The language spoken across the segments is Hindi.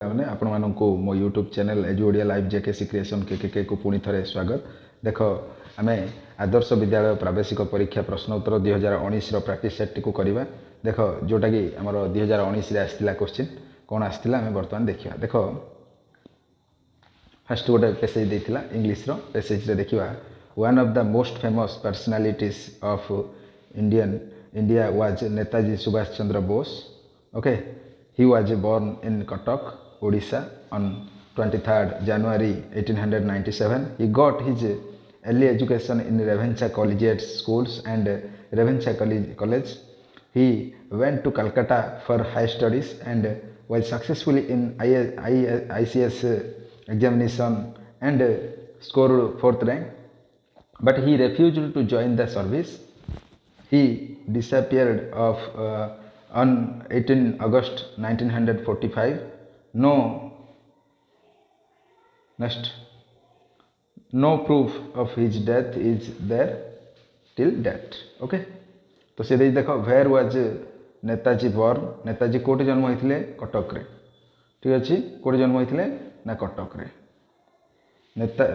मैंने आपण मानक मो YouTube channel as Odia live JKC creation के को पुणी थे स्वागत। देख आम आदर्श विद्यालय प्रावेशिक परीक्षा प्रश्न उत्तर 2019 प्राक्टिस सेट टी करवा। देख जोटा कि आमर 2019 आसाला क्वेश्चन कौन आसाला आम बर्तमान देखा। देख फास्ट गोटे पेसेज देता इंग्लीश पेसेज देखा। One of the most famous personalities of India was Netaji Subhash Chandra Bose. Okay, he was born in Cuttack, Odisha on 23rd January 1897. He got his early education in Revencha Collegiate Schools and Revencha College. He went to Calcutta for high studies and was successful in ICS examination and scored 4th rank. But he refused to join the service. He disappeared on 18 August 1945. No proof of his death is there till date. Okay, तो से देखो where was Netaji born. Netaji कोटी जन्म होते कटक रे। ठीक अच्छे, कोटी जन्म होते ना कटक रे।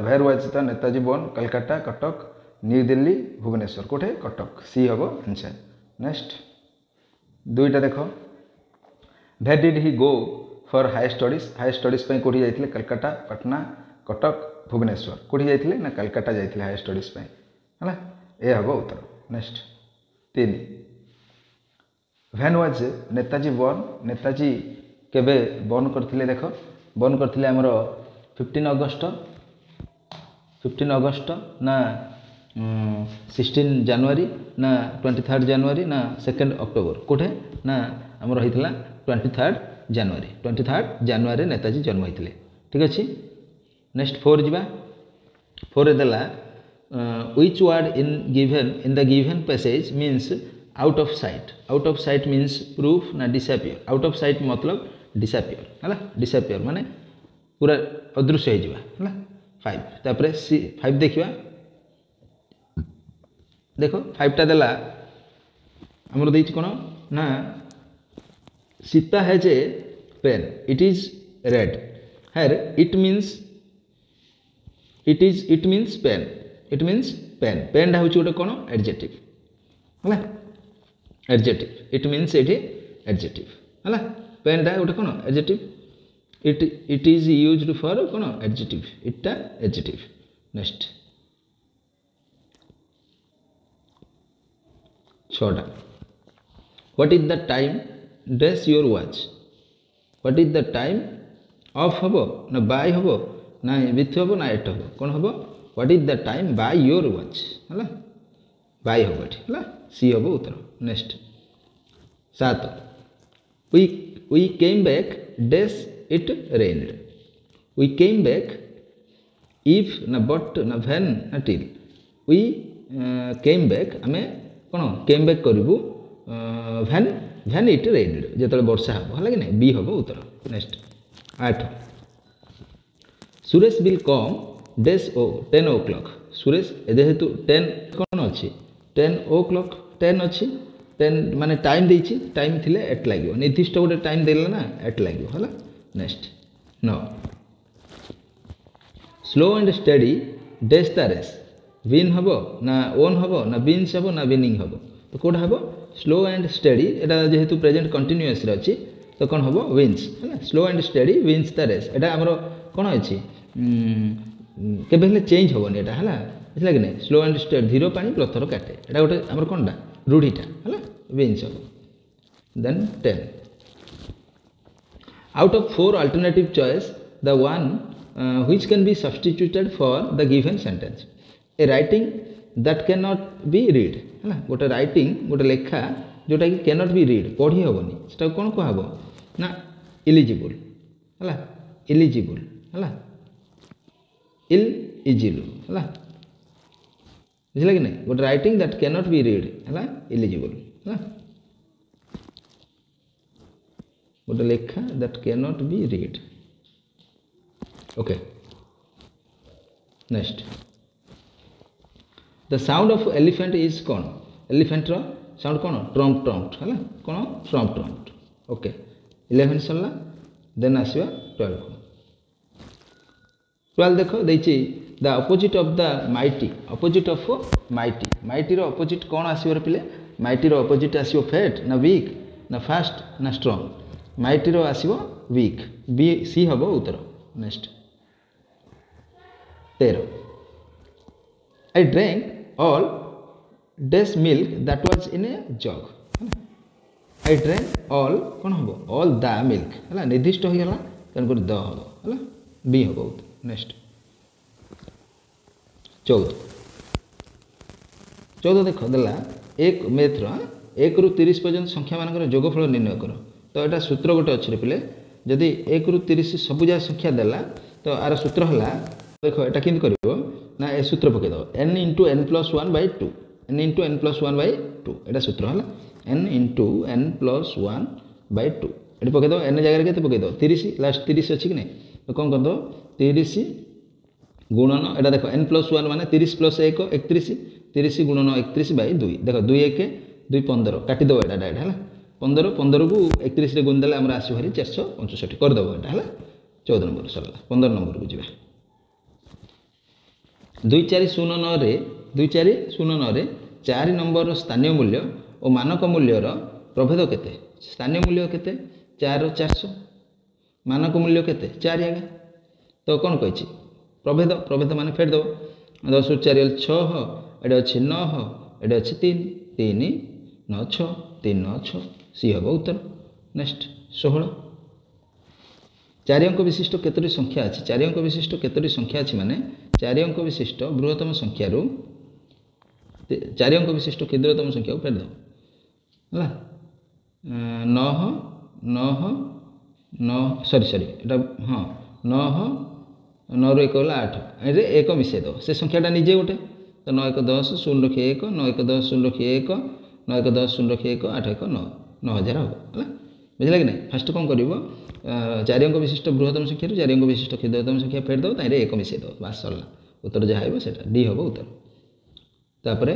Where was the Netaji born Calcutta, Cuttack, New Delhi, Bhubaneswar. कोठे कटक, सी हम आंसर। नेक्स्ट दुईटा देख, where did he go for high studies. High studies कौटी जाते कलकत्ता, पटना, कटक, भुवनेश्वर। कौटी जाते ना कलकत्ता जाते हाई स्टडीज है। ये हम उत्तर। Next 3, when was Netaji born. Netaji केबे बॉर्न करथिले। देख बॉर्न करथिले हमर 15 अगस्त ना 16 जनवरी ना 23 जनवरी ना 2 अक्टोबर। कोठे ना आमर होता 23 जनवरी नेताजी जन्म होते। ठीक अच्छे। नेक्स्ट 4 जा। 4 देला which word in the given passage means out of sight। out of sight means proof ना disappear। out of sight मतलब disappear है। disappear माने पूरा अदृश्य हो। 5 तापर 5 देखिए। देखो 5 टा देला आमर देछि कोन ना Sita has a pen, it is red. Here it means pen. It means pen. Pen टा होछि गोटे कोन एडजेक्टिव है। एडजेक्टिव इट मीन्स एठी एडजेक्टिव है। पेन टा गोटे कोन adjective. It is used for कोन एडजेक्टिव। इटा एडजेक्टिव। नेक्स्ट 6टा। What is the time dash your watch. What is the time of हम ना बाय हम ना विथ हम ना एट हम कौन हम। What is the time by your watch है। बाय हम ये सी हम उत्तर। Next 7, we came back dash it rained. We came back if ना बट ना व्हेन ना टिल। वी केम बैक आम कौन केम बैक करूँ व्हेन इट रेन्ड जो वर्षा हम है कि नहीं, बी हम उत्तर। Next 8, Suresh will come dash 10 o'clock। Suresh जेहेतु 10 कौन अच्छी 10 o'clock 10 अच्छी 10 माने टाइम देछि। टाइम थिले एट लगे निर्दिष्ट गोटे टाइम देला ना एट लगे है। Next 9, slow and steady does the race. Win हम ना ओन हम ना विन्स हम ना विनिंग हम। तो कौटा हम स्लो एंड स्टडी। एटा जेहेतु प्रेजेंट कंटिन्यूअस अच्छी तो कौन हम विन्स है। Slow and steady wins the race. एटा आमर कौन अच्छी केबे चेंज हेनी एटा है कि नहीं। स्लो एंड स्टडी धीर पानी प्रथर काटे। एटा गोटे आमर कौनटा रूढ़ीटा है। विन्स हम। Then 10, out of 4 alternative choice the one which can be substituted for the given sentence। A writing that can not be read है। गोटे राइटिंग गोटे लेखा जोटा कि कैन नॉट बी रीड पढ़ी हेनी से कौन कहब ना इलिजिबल है। इलिजिबल है। इलिजिबल है। बुझे कि नहीं। गोटे writing that can not be read है इलिजिबल है। गोटे लेखा that can not be read. Okay. Next the sound of elephant is कौन। एलिफेंट रो साउंड कौन ट्रम्प ट्रम्प है। कौन ट्रम्प ट्रम्प। ओके 11 सरला। देन आसवा 12 को 12 देख देखिए the opposite of the mighty opposite of mighty mighty रो अपोजिट कौन आसवर पिले माइटी रो अपोजिट आसो फेट ना वीक ना फास्ट ना स्ट्रॉन्ग माइटी रो आसो वीक बी सी हम उत्तर next 13 I drank all dash milk that was in a jug I drank all कौन हम ऑल द मिल्क है निर्दिष्ट हो गला तेणुक द हम है बी हम उत्तर नेक्स्ट 14 देख देला एक मेथ्र 1 ରୁ 30 पर्यंत संख्या मानकर जोगफल निर्णय कर तो यहाँ सूत्र गोटे अच्छे पे जदि 1 ରୁ 30 सबुजा संख्या देला तो आर सूत्र है देख यहाँ कि ना ए सूत्र पकईद n into n plus 1 by 2 n into n plus 1 by 2 यहाँ सूत्र है n into n plus 1 by 2 ये पकईद n जगह के पकईद 30 लास्ट 30 अच्छी कि नहीं तो कौन कर 30 गुणन एटा देख n प्लस 1 माने 30 प्लस 1 31 30 गुणन 31 बाय 2 देख 2 1 2 15 काटी दो एटा डायरेक्ट है 15 15 को 31 रे गुण देले हमरा आसी हरी 465 कर दबो एटा है 14 नंबर सरला 15 नंबर को जीवा 2409 रे 2409 रे 4 नंबर स्थानीय मूल्य और मानक मूल्यर प्रभेद केते स्थानीय मूल्य केते 4 400 मानक मूल्य केते 4 आगे तो कौन कही प्रभेद प्रभेद मान फेट दब 10 ରୁ 4 6 ये अच्छे 9 ये अच्छे 3 3 9 6 3 9 6 सी हम उत्तर नेक्स्ट 16 4 अंक विशिष्ट केतोटी संख्या अच्छी 4 अंक विशिष्ट केतोटी संख्या अच्छी माने 4 अंक विशिष्ट बृहत्तम संख्या 4 अंक विशिष्ट क्षुद्रतम संख्या को फेट दब है 9 9 9 सॉरी एटा हाँ 9 9 ରୁ 1 गला 8 ये एक मिसई दो से संख्याटा निजे गोटे तो 9 1 10 0 रखिए 1 9 1 10 0 रखिए 1 9 1 10 0 रखिए 1 8 1 9 9000 हम है बुझे कि नहीं फास्ट कौन कर 4 अंक विशिष्ट बृहत्तम संख्या 4 अंक विशिष्ट क्षुद्रतम संख्या फेट दो ताई एक मिसई दो बास सरला उत्तर जहाँ हो डी हम उत्तर तापर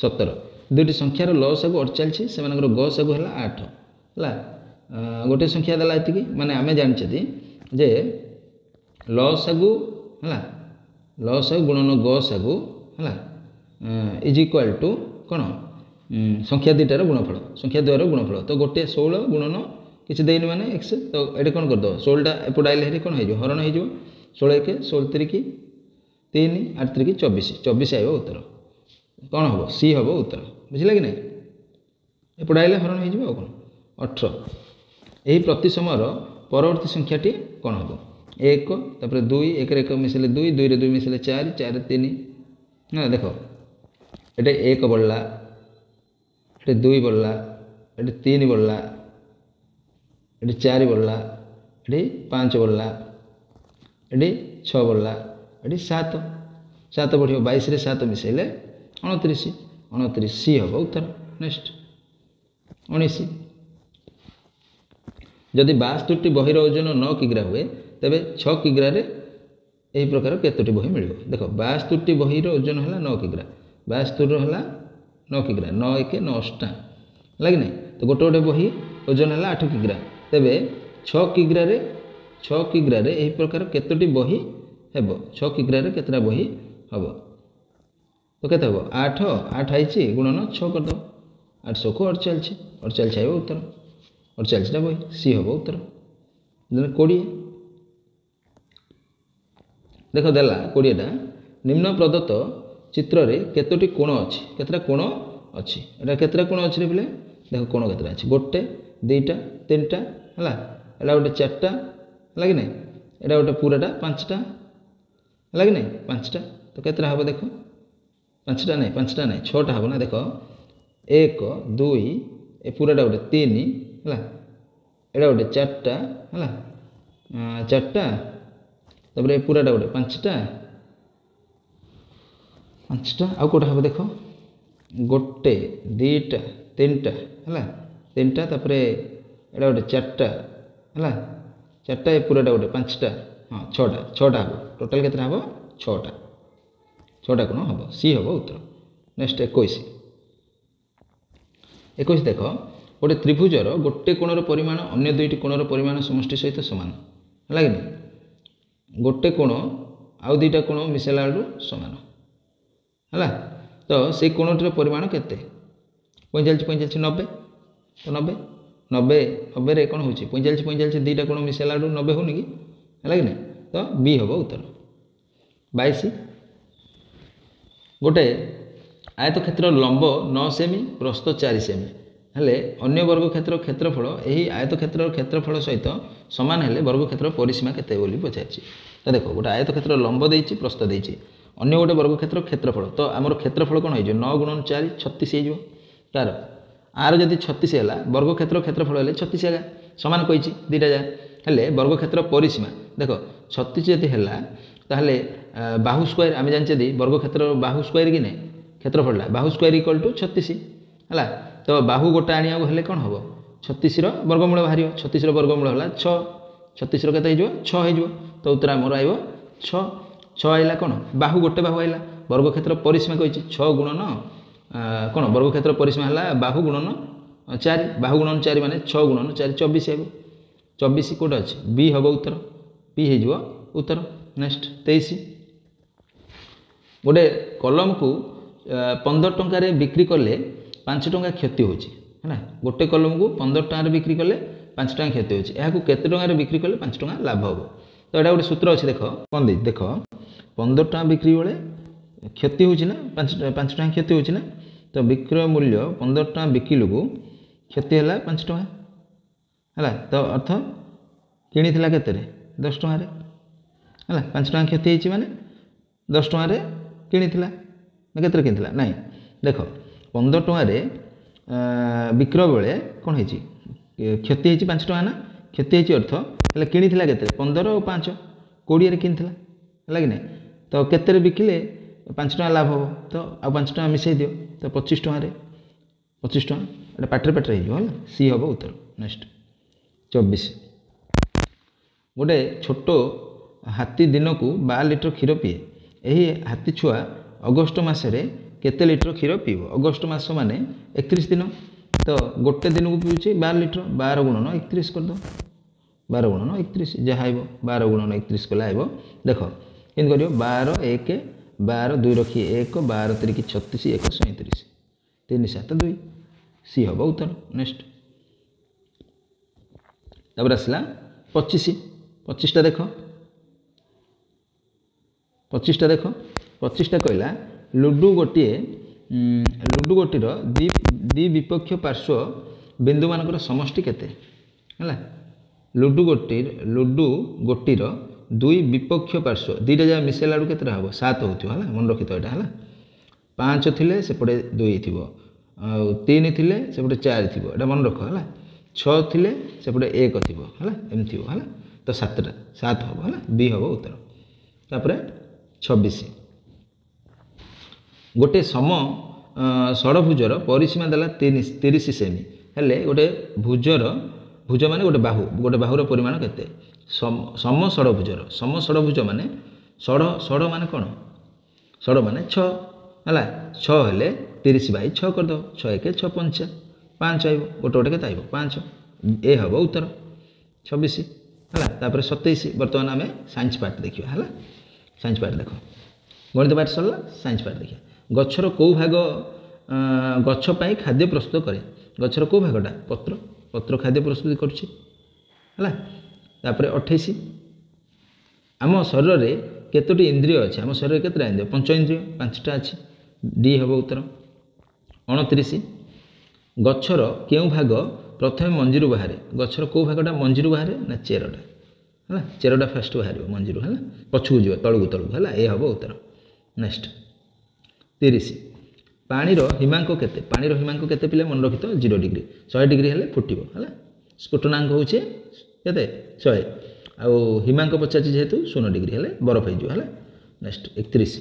17 दुईटी संख्यार लसागु 48 से गसागु है 8 है गोटे संख्या देला ये माने आम जानी जे लसागु है लसागु गुणन गसागु है इज इक्वाल टू कौन संख्या दुईटार गुणफल संख्या द्वयर गुणफल तो गोटे 16 गुणन किसी देनी माने एक्स तो ये कौन करद 16टा एपट आइले कौन हो हरण हो 16 1 16 3 3 8 3 24 24 आए उत्तर कौन हम सी हम उत्तर बुझे कि नहीं एपट आइले हरण हो कौन 18 यही प्रति समय परवर्ती संख्याटी कौन हम 1 तापर 2 1 1 मिसले 2 2 रे 2 मिसले 4 4 3 ना देख ये 1 बढ़ला ये 2 बढ़ला ये 3 बढ़ला ये 4 बढ़ला ये 5 बढ़ला ये 6 बढ़ला ये 7 7 बढ़ 22 रे 7 मिसले 29 29 सी हम उत्तर नेक्स्ट 19 जदि 62टी बहीर ओजन 9 किग्रा हुए तेबे 6 किग्रार यही प्रकार केतोटी बही मिल देख 62टी बहीर ओजन है 9 किग्रा 62 है 9 किग्रा 9 1 9टा लगे नहीं तो गोटे गोटे बही ओजन है 8 किग्रा तेबे 6 किग्रार यही प्रकार केतोटी बही हेब 6 किग्रार केतटा बही हम तो केते हम 8 8 आई गुणन 6 करद 800 को 48 48 आए उत्तर 48टा बही सी हम उत्तर 20 देख देला 20टा निम्न प्रदत्त चित्र रे केतोटी कोण अच्छी केतटा कोण अच्छी एटा केतटा कोण अच्छी बोले देख कोण केतटा अच्छी गोटे 2टा 3टा है एटा गोटे 4टा लगे नहीं एटा गोटे पूराटा 5टा लगे नहीं 5टा तो केतटा हम देख 5टा नहीं 6टा हम ना देख 1 2 ए पूराटा गोटे 3 है एटा गोटे 4टा है 4टा तापर पूराटा गोटे 5टा आउ कौटा हम देख गोटे 2टा 3टा है 3टा तापर एटा गोटे 4टा है 4टा ए पूराटा गोटे 5टा हाँ 6टा हम टोटाल केतटा हम 6टा कौन हम सी हम उत्तर नेक्स्ट 21 देख गोटे त्रिभुजर गोटे कोणर परिमाण अन्य दुईटी कोणर परिमाण समष्टि सहित सामान है कि गोटे कोण आउ दुईटा कोण मिसेला सामान है तो से कोणटीर परिमाण केते 45 45 90 तो 90 90 90 कौन हो 45 45 दुईटा कोण मिसेला 90 होनी कि है कि तो बी हम उत्तर 22 गोटे आयतक्षेत्र लंब 9 सेमी प्रस्थ 4 सेमी हेले अन्य वर्ग क्षेत्र क्षेत्रफल यही आयतक्षेत्र क्षेत्रफल सहित सामान हेले वर्ग क्षेत्र परिसीमा केते बोली पचारछि तो देखो गोटे आयतक्षेत्र लंब देछि प्रस्थ देछि अन्य गोटे वर्ग क्षेत्र क्षेत्रफल तो आमर क्षेत्रफल कौन हो 9 गुणन 4 36 हो तार आर जदि 36 है वर्ग क्षेत्र क्षेत्रफल हेले 36 है सामान कही दुईटा जा हेले वर्ग क्षेत्र परिसीमा देख 36 जदि है ताहले बाहु स्क्वायर आम जानते वर्ग क्षेत्र बाहु स्क्वायर कि नहीं क्षेत्रफल बाहु स्क्वायर इक्वल टू 36 है तो बाहु गोटे आने कौन हम 36 वर्गमूल बाहर 36 वर्गमूल है 6 36 के 6 हो तो उत्तर आमर आइब 6 6 आइला कौन बाहु गोटे बाहु आइला वर्ग क्षेत्र परिसीमा कही 6 गुणन कौन वर्ग क्षेत्र परिसीमा है बाहु गुणन 4 बाहु गुणन 4 माने 6 गुणन 4 24 आइब 24 कौट अच्छे बी हम उत्तर बी हो उत्तर नेक्स्ट 23 गोटे कलम को 15 टंकार बिक्री कले 5 टंका क्षति होना गोटे कलम को 15 टंकार बिक्री कले 5 टंका क्षति होती है केते टंकार बिक्री कले 5 टंका लाभ हम तो यहाँ गोटे सूत्र अच्छे देख कौन दे देख 15 टंका बिक्री बेले क्षति होना 5 टंका क्षति होना तो विक्रय मूल्य 15 टंका बिकिलु को क्षति है 5 टंका है तो अर्थ किणी के 10 टंकार है 5 टंका क्षति होती माने 10 टंकार किणी के किनी ना देख 15 टंकार विक्रय बेले कौन है क्षति होती 5 टंका ना क्षति होती अर्थ है किणी के 15 और 5 20 किनी है कि नहीं तो केते बिकिले 5 टंका लाभ हम तो आ 5 टंका मिसई दियो तो 25 टंकार 25 टंका पाटे पाटे हो सी हम उत्तर नेक्स्ट 24 गोटे छोट हाथी दिन को 12 लिटर क्षीर पीए यही हाथी छुआ अगस्ट मसरे केते लिटर क्षीर पीब अगस्ट मस माने 31 दिन तो गोटे दिन को पीछे 12 लिटर 12 गुणन 31 करद 12 गुणन 31 जहाँ आइब 12 गुणन 31 कले आइब देख कि 12 1 12 2 रखी 1 12 3 36 1 37 3 7 2 सी हम उत्तर नेक्स्ट तब आसला 25 देख 25 देख 25 कहला लुडु गोटीर दी विपक्ष पार्श्व बिंदु मानकर समष्टि केते है लुडु गोटीर दुई विपक्ष पार्श्व दुईटा जगह मिसेला केतटा हम 7 हो मन रखी तो यहाँ है 5 थिले सेपटे 2 थी 3 थिले सेपटे 4 थी एटा मन रख है 6 थिले सेपटे 1 थी है एमती है तो 7 हम है बी हम उत्तर तापर 26 गोटे सम षड़भुजर परिसीमा देला 30 सेमी हेले गोटे भुज माने गोटे बाहुर परिमाण केते सम षड़भुज माने षड़ माने कौन षड़ माने 6 है 6 हेले 30/6 कर दो 6 1 6 5 5 आइब गोटे गोटे के 5 ए हम उत्तर 26 है तापर 27 बर्तमान आम साइंस पार्ट देखिए है साइंस पार्ट देख गणित पार्ट सरला साइंस पार्ट देखिए गछर कौ भाग गछपाई खाद्य प्रस्तुत करे गछर कौ भागटा पत्र खाद्य प्रस्तुत करुच्ची है तापर 28 आम शरीर में केतोटी इंद्रिय अच्छे आम शरीर में केतटा इंद्रिय 5 इंद्रिय 5टा अच्छे डी हम उत्तर 29 गछर केउ भाग प्रथम मंजीरू बाहर गछर कौ भागटा मंजीरू बाहर ना चेरटा है चेरटा फास्ट बाहर मंजीरू है पछू जी तलू है ये हम उत्तर नेक्स्ट 30 पानीर हिमांक केते पानीर हिमांक केते पिले मन रखी तो 0 डिग्री 100 डिग्री हेले फुटिबो है स्फुटनांक होचे केते 100 आउ हिमांक पचाची जेहेतु 0 डिग्री हेले बरफ हो है नेक्स्ट 31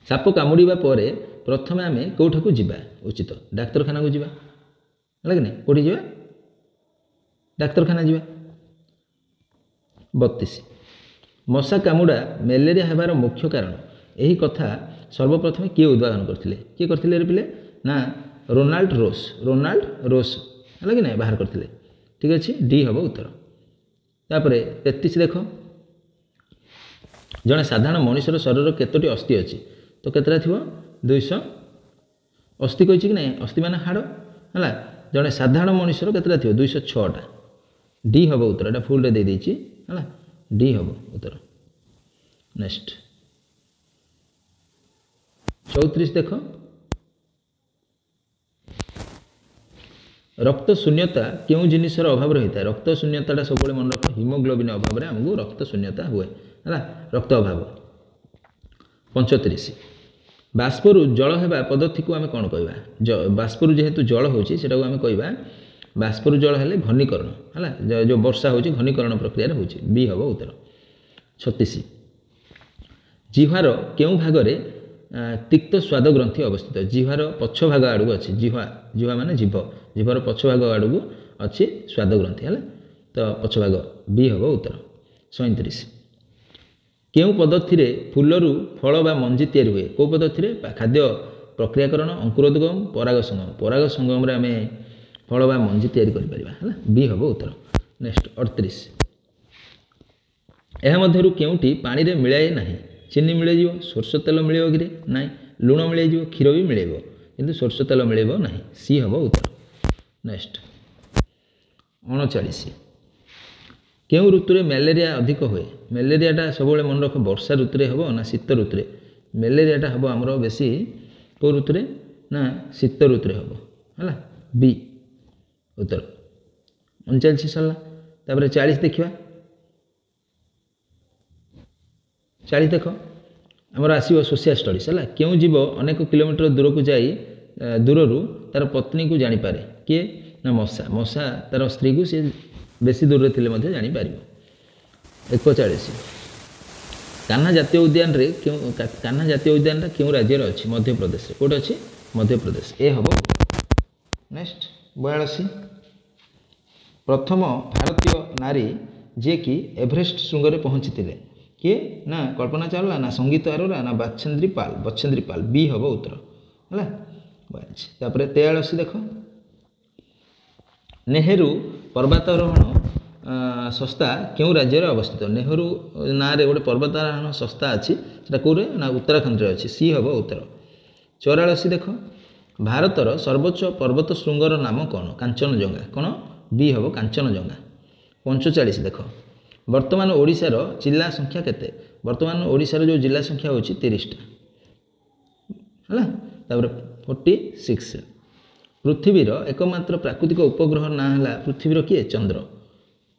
साप कामुड़ा पर प्रथम आम कौटा को जीवा उचित डाक्तरखाना को जीवा है कि नहीं कौटी जीवा डाक्तरखाना जीवा 32 मशा कामुड़ा मलेरिया होबार मुख्य कारण यही कथा सर्वप्रथम किए उद्भावन करते किए करते पिले ना ରୋନାଲ୍ଡ ରୋସ୍ है कि नहीं बाहर करते ठीक अच्छे डी हम उत्तर तापर 33 देख जड़े साधारण मनुष्यर शरीर केतोटी अस्थि अच्छी तो केतटा थी 200 अस्थि कही कि नहीं अस्थि मान हाड़ है जड़े साधारण मनुष्यर केतटा थी 206टा डी हम उत्तर एटा फुल रे दे देछि है डी हम उत्तर नेक्स्ट 34 देख रक्त शून्यता क्यों जिनिसर अभाव रही है रक्त शून्यता सब मन रख हिमोग्लोबिन अभाव आमको रक्त शून्यता हुए है रक्त अभाव 35 बाष्परू जल है पद्धति को आम कौन कह बाष्परू जेहेतु जल होची आम कह बाष्परू जल है घनीकरण है जो वर्षा हो घनीकरण प्रक्रिया होची बी हम उत्तर 36 जिह्वार क्यों भागरे तिक्त स्वाद ग्रंथि अवस्थित जिह्वार पछ भाग आड़ू अच्छी जिह्वा माने जीभ जीभर पछ भाग आड़ू अच्छी स्वाद ग्रंथि है तो पछ भाग बी हम उत्तर 37 क्यों पद्धति फूलरू फल बा मंजी तैयारी हुए कौ पद्धति खाद्य प्रक्रियाकरण अंकुरोद्गम पराग संगम आम फल बा मंजी तैयारी करें बी हम उत्तर नेक्स्ट 38 यह मध्यरु केउटी पानी रे मिलाए नहीं चीनी मिल सोरष तेल मिले कि ना लुण मिल क्षीर भी मिले कि सोरष तेल मिले ना सी हम उत्तर नेक्स्ट 39 क्यों ऋतु में मलेरिया अधिक हुए मलेरियाटा सब मन रख वर्षा ऋतु हम ना शीत ऋतु मलेरियाटा हम आमर बेसी कौ ऋतु ना शीत ऋतु हम है बी उत्तर 39 सरला तापर 40 देखा 40 देख आमर आसो सोशियल स्टडीज है क्यों जीव अनेक किलोमीटर दूर को जाई दूररू तार पत्नी को जानीपे किए ना मशा मशा तार स्त्री को सी बेसी दूर थे जापर 41 कान्हा जातीय उद्यान रे क्यों कान्हा जातीय उद्यान क्यों राज्य अच्छी मध्य प्रदेश कौट अच्छी मध्य प्रदेश ए हम नेक्स्ट 42 प्रथम भारतीय नारी जे कि एवरेस्ट श्रृंग में पहुँची किए ना कल्पना चावला ना संगीत अरोरा ना बछेन्द्री पाल बी हम उत्तर है 43 देख नेहरू पर्वतारोहण संस्था क्यों राज्य अवस्थित नेहरू ना रे गोटे पर्वतारोहण संस्था अच्छी कौरे ना उत्तराखंड अच्छी सी हम उत्तर 44 देख भारतर सर्वोच्च पर्वत श्रृंगर नाम कौन कांचनजंगा कौन बी हम कांचनजंगा 45 देख वर्तमान ओडिशार जिला संख्या केते वर्तमान ओडिशार जो जिला संख्या होची 30टा है तापर 46 पृथ्वीर एकमात्र प्राकृतिक उपग्रह ना है पृथ्वीर किए चंद्र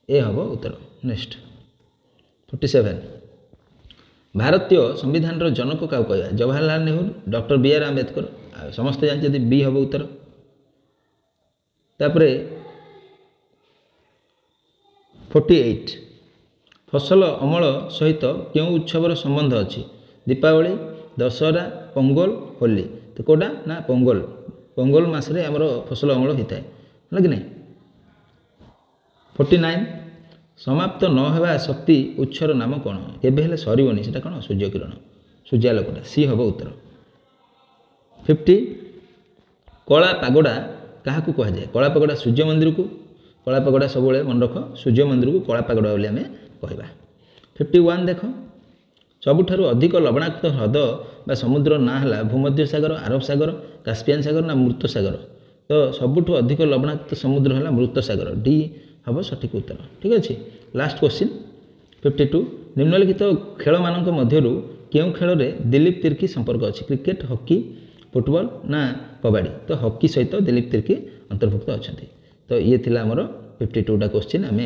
ए हम उत्तर नेक्स्ट 47 भारतीय संविधान जनक क्या कह Jawaharlal Nehru doctor B R Ambedkar समस्त जानते बी हम उत्तर तापर 48 फसल अमल सहित क्यों उत्सवर संबंध अच्छी दीपावली दशहरा पोंगल होली तो कौटा ना पोंगल मसरे आमर फसल अमल होता है कि नहीं 49 समाप्त न होगा शक्ति उत्सर नाम कौन केबे सरबनी से कौन सूर्य किरण सूर्यालोकटा सी हम उत्तर 50 कला पागोड़ा क्या कहुए कला पागोड़ा सूर्य मंदिर को कला पागोड़ा सब मन रख सूर्य मंदिर को कला पागोड़ा बोली आम कहवा 51 देख सबुठारु अधिक लवणाक्त ह्रद बा समुद्र ना है भूमध्य सागर आरब सागर कास्पियन सागर ना मृत सागर तो सबुठु अधिक लवणाक्त समुद्र है मृत सागर डी हम सठिक उत्तर ठीक अच्छे लास्ट क्वेश्चन 52 निम्नलिखित खेल मानक मध्यरु केउं खेल में दिलीप तिर्की संपर्क अच्छी क्रिकेट हॉकी फुटबॉल ना कबाड़ी तो हॉकी सहित दिलीप तिर्की अंतर्भुक्त अच्छा तो ये थिला हमर 52टा क्वेश्चन आम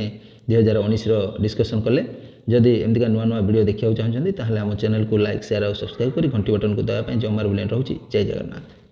2019 डिस्कसन कले जदि एमतीका नुआ नुआ वीडियो देखा चाहते हैं आम चैनल को लाइक शेयर और सब्सक्राइब कर घंटी बटन को दबाई जमार बुलेट रोचे जय जगन्नाथ।